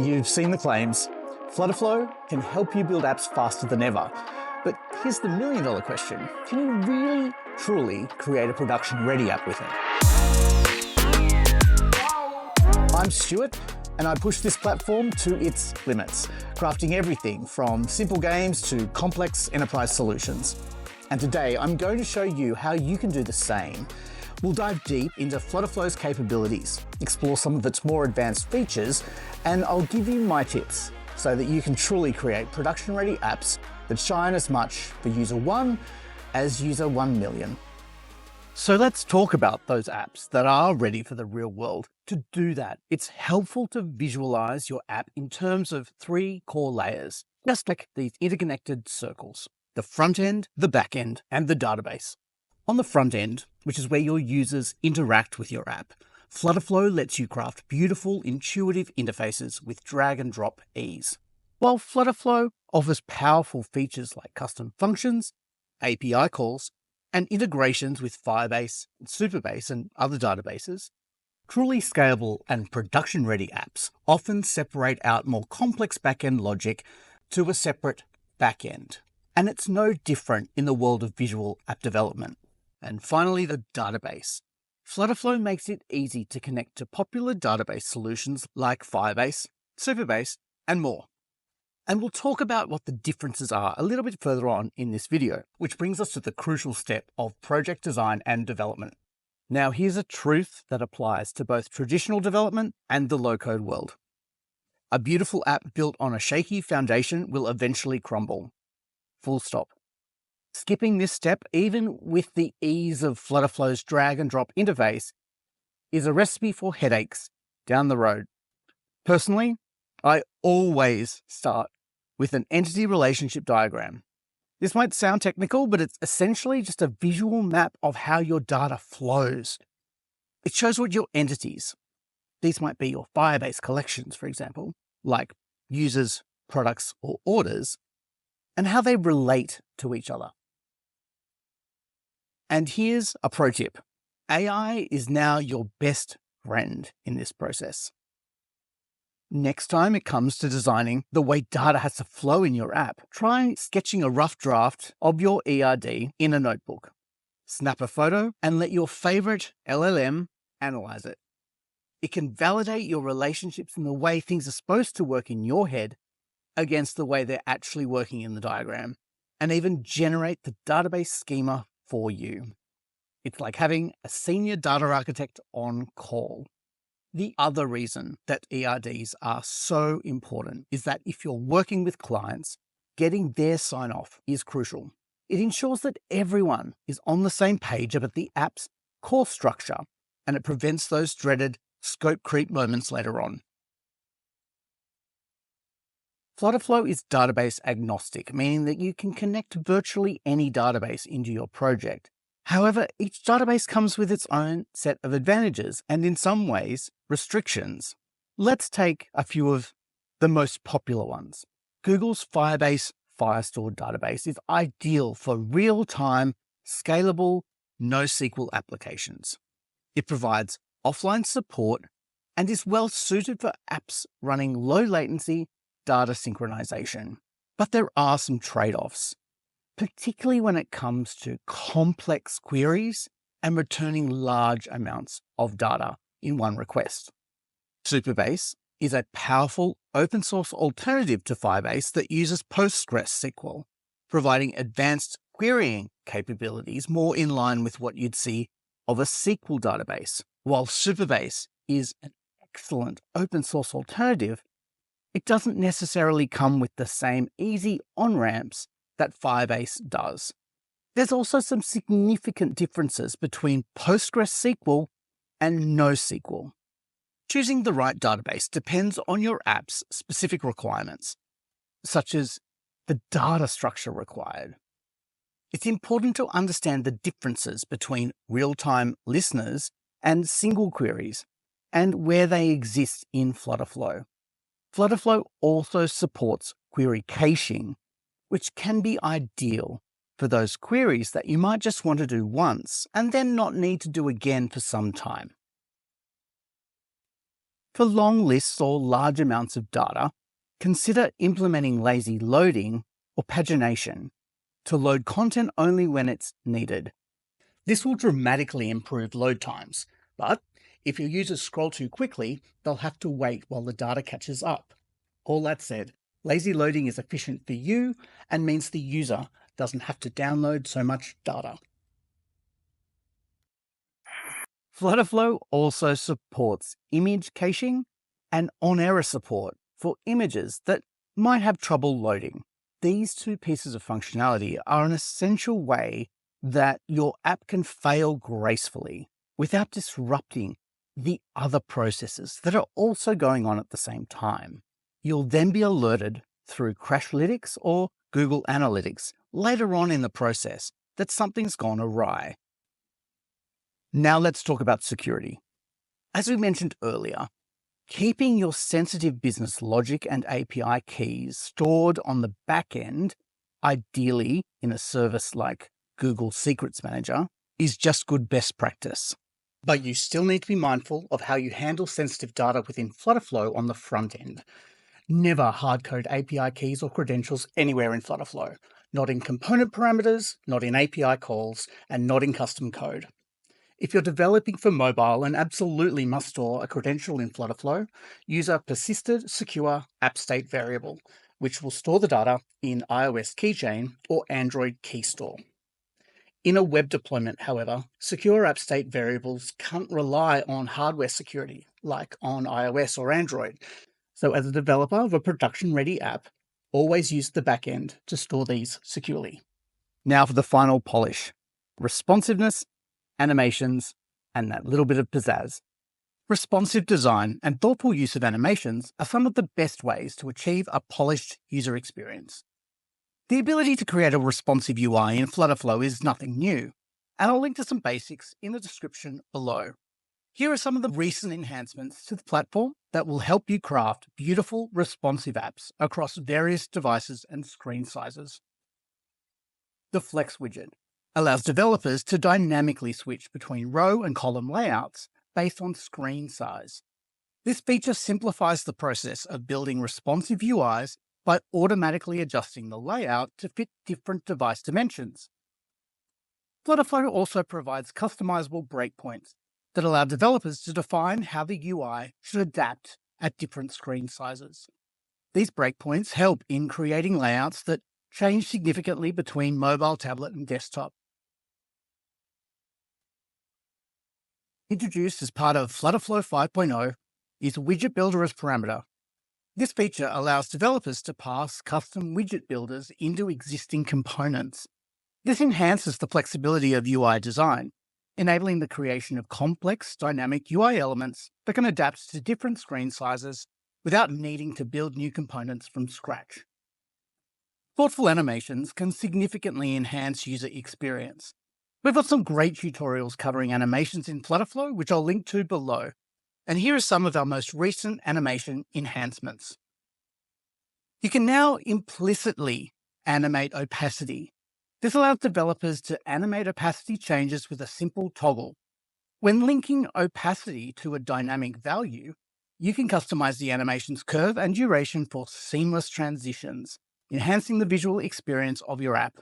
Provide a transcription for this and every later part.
You've seen the claims. FlutterFlow can help you build apps faster than ever. But here's the million-dollar question. Can you really, truly create a production-ready app with it? I'm Stuart, and I push this platform to its limits, crafting everything from simple games to complex enterprise solutions. And today, I'm going to show you how you can do the same. We'll dive deep into FlutterFlow's capabilities, explore some of its more advanced features, and I'll give you my tips so that you can truly create production-ready apps that shine as much for user 1 as user 1 million. So let's talk about those apps that are ready for the real world. To do that, it's helpful to visualize your app in terms of 3 core layers, just like these interconnected circles: the front end, the back end, and the database. On the front end, which is where your users interact with your app, FlutterFlow lets you craft beautiful, intuitive interfaces with drag and drop ease. While FlutterFlow offers powerful features like custom functions, API calls, and integrations with Firebase, Supabase, and other databases, truly scalable and production-ready apps often separate out more complex back-end logic to a separate back-end. And it's no different in the world of visual app development. And finally, the database. FlutterFlow makes it easy to connect to popular database solutions like Firebase, Supabase, and more. And we'll talk about what the differences are a little bit further on in this video, which brings us to the crucial step of project design and development. Now, here's a truth that applies to both traditional development and the low-code world. A beautiful app built on a shaky foundation will eventually crumble. Full stop. Skipping this step, even with the ease of FlutterFlow's drag and drop interface, is a recipe for headaches down the road. Personally, I always start with an entity relationship diagram. This might sound technical, but it's essentially just a visual map of how your data flows. It shows what your entities, these might be your Firebase collections, for example, like users, products, or orders, and how they relate to each other. And here's a pro tip. AI is now your best friend in this process. Next time it comes to designing the way data has to flow in your app, try sketching a rough draft of your ERD in a notebook. Snap a photo and let your favorite LLM analyze it. It can validate your relationships and the way things are supposed to work in your head against the way they're actually working in the diagram, and even generate the database schema for you. It's like having a senior data architect on call. The other reason that ERDs are so important is that if you're working with clients, getting their sign-off is crucial. It ensures that everyone is on the same page about the app's core structure, and it prevents those dreaded scope creep moments later on. FlutterFlow is database agnostic, meaning that you can connect virtually any database into your project. However, each database comes with its own set of advantages and, in some ways, restrictions. Let's take a few of the most popular ones. Google's Firebase Firestore database is ideal for real-time, scalable, NoSQL applications. It provides offline support and is well suited for apps running low-latency data synchronization. But there are some trade-offs, particularly when it comes to complex queries and returning large amounts of data in one request. Supabase is a powerful open source alternative to Firebase that uses PostgreSQL, providing advanced querying capabilities more in line with what you'd see of a SQL database. While Supabase is an excellent open source alternative, it doesn't necessarily come with the same easy on-ramps that Firebase does. There's also some significant differences between PostgreSQL and NoSQL. Choosing the right database depends on your app's specific requirements, such as the data structure required. It's important to understand the differences between real-time listeners and single queries and where they exist in FlutterFlow. FlutterFlow also supports query caching, which can be ideal for those queries that you might just want to do once and then not need to do again for some time. For long lists or large amounts of data, consider implementing lazy loading or pagination to load content only when it's needed. This will dramatically improve load times, but if your users scroll too quickly, they'll have to wait while the data catches up. All that said, lazy loading is efficient for you and means the user doesn't have to download so much data. FlutterFlow also supports image caching and on-error support for images that might have trouble loading. These two pieces of functionality are an essential way that your app can fail gracefully without disrupting the other processes that are also going on at the same time. You'll then be alerted through Crashlytics or Google Analytics later on in the process that something's gone awry. Now let's talk about security. As we mentioned earlier, keeping your sensitive business logic and API keys stored on the back end, ideally in a service like Google Secrets Manager, is just good best practice. But you still need to be mindful of how you handle sensitive data within FlutterFlow on the front end. Never hard-code API keys or credentials anywhere in FlutterFlow. Not in component parameters, not in API calls, and not in custom code. If you're developing for mobile and absolutely must store a credential in FlutterFlow, use a persisted secure app state variable, which will store the data in iOS keychain or Android key store. In a web deployment, however, secure app state variables can't rely on hardware security, like on iOS or Android. So as a developer of a production-ready app, always use the backend to store these securely. Now for the final polish: responsiveness, animations, and that little bit of pizzazz. Responsive design and thoughtful use of animations are some of the best ways to achieve a polished user experience. The ability to create a responsive UI in FlutterFlow is nothing new, and I'll link to some basics in the description below. Here are some of the recent enhancements to the platform that will help you craft beautiful, responsive apps across various devices and screen sizes. The Flex widget allows developers to dynamically switch between row and column layouts based on screen size. This feature simplifies the process of building responsive UIs by automatically adjusting the layout to fit different device dimensions. FlutterFlow also provides customizable breakpoints that allow developers to define how the UI should adapt at different screen sizes. These breakpoints help in creating layouts that change significantly between mobile, tablet, and desktop. Introduced as part of FlutterFlow 5.0 is Widget Builder as parameter. This feature allows developers to pass custom widget builders into existing components. This enhances the flexibility of UI design, enabling the creation of complex, dynamic UI elements that can adapt to different screen sizes without needing to build new components from scratch. Thoughtful animations can significantly enhance user experience. We've got some great tutorials covering animations in FlutterFlow, which I'll link to below. And here are some of our most recent animation enhancements. You can now implicitly animate opacity. This allows developers to animate opacity changes with a simple toggle. When linking opacity to a dynamic value, you can customize the animation's curve and duration for seamless transitions, enhancing the visual experience of your app.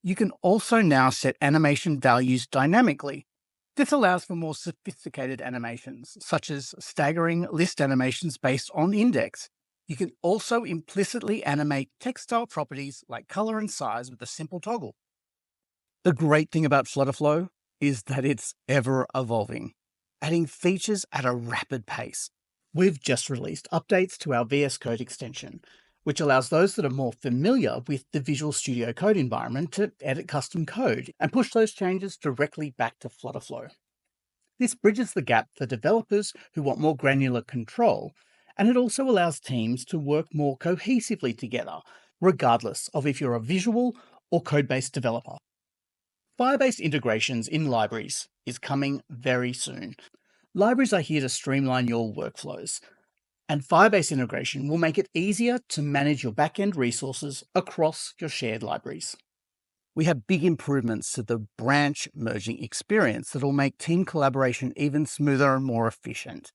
You can also now set animation values dynamically. This allows for more sophisticated animations, such as staggering list animations based on index. You can also implicitly animate textile properties like color and size with a simple toggle. The great thing about FlutterFlow is that it's ever evolving, adding features at a rapid pace. We've just released updates to our VS Code extension, which allows those that are more familiar with the Visual Studio Code environment to edit custom code and push those changes directly back to FlutterFlow. This bridges the gap for developers who want more granular control, and it also allows teams to work more cohesively together, regardless of if you're a visual or code-based developer. Firebase integrations in libraries is coming very soon. Libraries are here to streamline your workflows, and Firebase integration will make it easier to manage your backend resources across your shared libraries. We have big improvements to the branch merging experience that will make team collaboration even smoother and more efficient.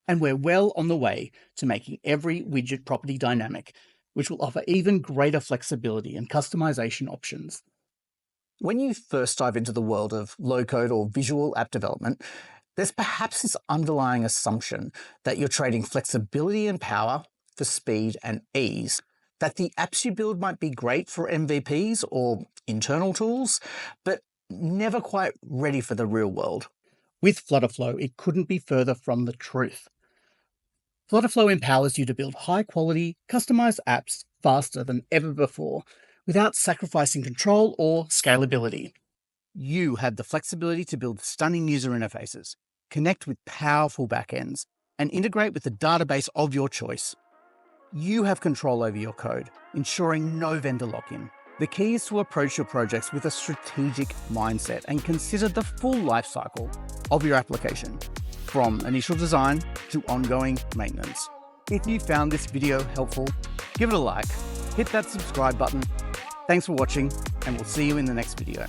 And we're well on the way to making every widget property dynamic, which will offer even greater flexibility and customization options. When you first dive into the world of low-code or visual app development, there's perhaps this underlying assumption that you're trading flexibility and power for speed and ease, that the apps you build might be great for MVPs or internal tools, but never quite ready for the real world. With FlutterFlow, it couldn't be further from the truth. FlutterFlow empowers you to build high-quality, customized apps faster than ever before, without sacrificing control or scalability. You have the flexibility to build stunning user interfaces, connect with powerful backends, and integrate with the database of your choice. You have control over your code, ensuring no vendor lock-in. The key is to approach your projects with a strategic mindset and consider the full lifecycle of your application, from initial design to ongoing maintenance. If you found this video helpful, give it a like, hit that subscribe button. Thanks for watching, and we'll see you in the next video.